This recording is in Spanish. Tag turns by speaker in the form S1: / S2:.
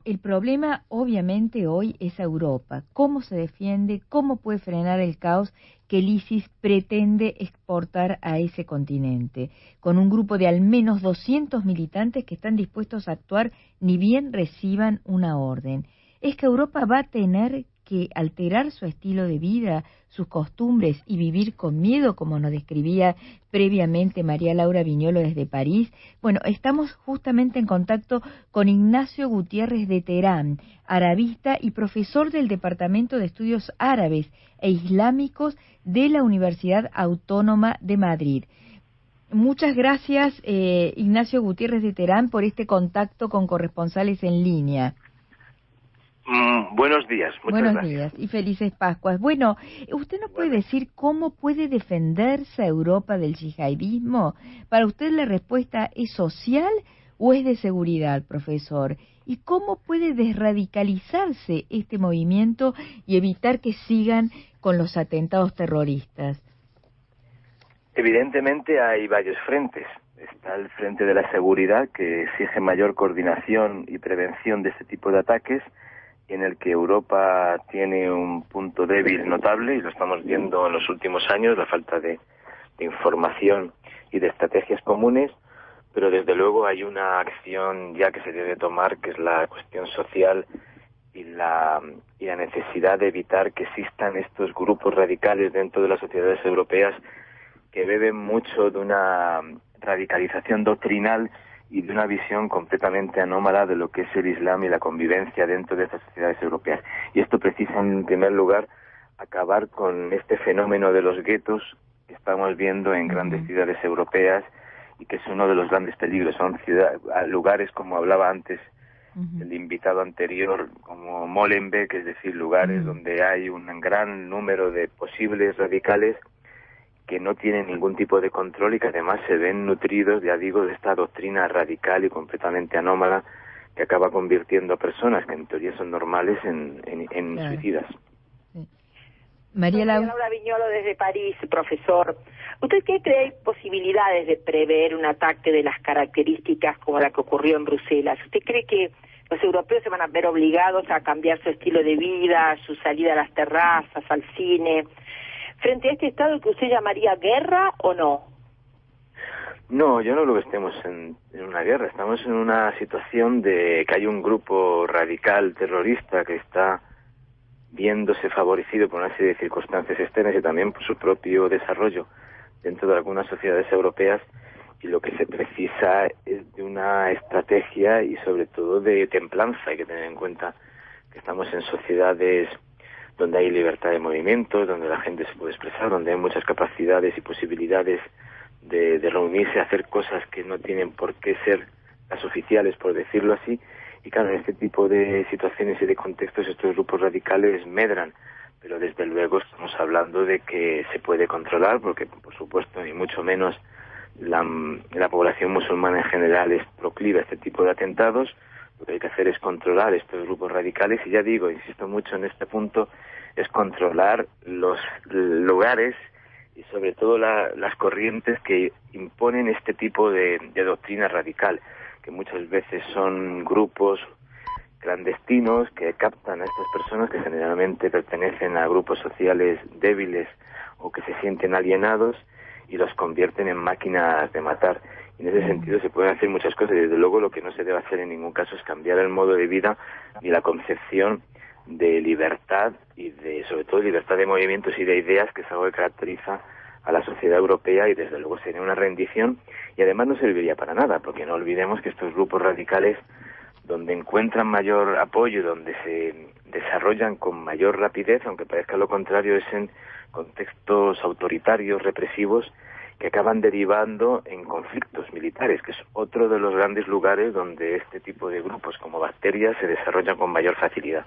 S1: El problema obviamente hoy es Europa. ¿Cómo se defiende? ¿Cómo puede frenar el caos que el ISIS pretende exportar a ese continente? Con un grupo de al menos 200 militantes que están dispuestos a actuar ni bien reciban una orden. ¿Es que Europa va a tener que alterar su estilo de vida, sus costumbres y vivir con miedo, como nos describía previamente María Laura Viñolo desde París? Bueno, estamos justamente en contacto con Ignacio Gutiérrez de Terán, arabista y profesor del Departamento de Estudios Árabes e Islámicos de la Universidad Autónoma de Madrid. Muchas gracias, Ignacio Gutiérrez de Terán, por este contacto con corresponsales en línea.
S2: Buenos días, muchas
S1: Buenos
S2: gracias.
S1: días y felices Pascuas. Bueno, ¿usted nos puede decir cómo puede defenderse Europa del yihadismo? ¿Para usted la respuesta es social o es de seguridad, profesor? ¿Y cómo puede desradicalizarse este movimiento y evitar que sigan con los atentados terroristas?
S2: Evidentemente hay varios frentes. Está el frente de la seguridad, que exige mayor coordinación y prevención de este tipo de ataques, en el que Europa tiene un punto débil notable, y lo estamos viendo en los últimos años, la falta de información y de estrategias comunes, pero desde luego hay una acción ya que se debe tomar, que es la cuestión social y la necesidad de evitar que existan estos grupos radicales dentro de las sociedades europeas que beben mucho de una radicalización doctrinal y de una visión completamente anómala de lo que es el Islam y la convivencia dentro de estas sociedades europeas. Y esto precisa, en primer lugar, acabar con este fenómeno de los guetos que estamos viendo en grandes ciudades europeas y que es uno de los grandes peligros. Son lugares, como hablaba antes el invitado anterior, como Molenbeek, es decir, lugares donde hay un gran número de posibles radicales que no tienen ningún tipo de control y que además se ven nutridos, ya digo, de esta doctrina radical y completamente anómala que acaba convirtiendo a personas que en teoría son normales en claro, suicidas.
S1: Sí. María Laura
S3: Viñolo desde París, profesor. ¿Usted qué cree posibilidades de prever un ataque de las características como la que ocurrió en Bruselas? ¿Usted cree que los europeos se van a ver obligados a cambiar su estilo de vida, su salida a las terrazas, al cine, frente a este estado que usted llamaría guerra o no?
S2: No, yo no creo que estemos en una guerra. Estamos en una situación de que hay un grupo radical terrorista que está viéndose favorecido por una serie de circunstancias externas y también por su propio desarrollo dentro de algunas sociedades europeas, y lo que se precisa es de una estrategia y sobre todo de templanza. Hay que tener en cuenta que estamos en sociedades donde hay libertad de movimiento, donde la gente se puede expresar, donde hay muchas capacidades y posibilidades de reunirse, hacer cosas que no tienen por qué ser las oficiales, por decirlo así. Y claro, en este tipo de situaciones y de contextos estos grupos radicales medran, pero desde luego estamos hablando de que se puede controlar, porque por supuesto ni mucho menos la población musulmana en general es proclive a este tipo de atentados. Lo que hay que hacer es controlar estos grupos radicales y, ya digo, insisto mucho en este punto, es controlar los lugares y sobre todo las corrientes que imponen este tipo de doctrina radical, que muchas veces son grupos clandestinos que captan a estas personas que generalmente pertenecen a grupos sociales débiles o que se sienten alienados y los convierten en máquinas de matar. Y en ese sentido se pueden hacer muchas cosas y desde luego lo que no se debe hacer en ningún caso es cambiar el modo de vida ni la concepción de libertad y de, sobre todo, libertad de movimientos y de ideas, que es algo que caracteriza a la sociedad europea, y desde luego sería una rendición y además no serviría para nada, porque no olvidemos que estos grupos radicales, donde encuentran mayor apoyo, donde se desarrollan con mayor rapidez, aunque parezca lo contrario, es en contextos autoritarios, represivos, que acaban derivando en conflictos militares, que es otro de los grandes lugares donde este tipo de grupos como bacterias se desarrollan con mayor facilidad.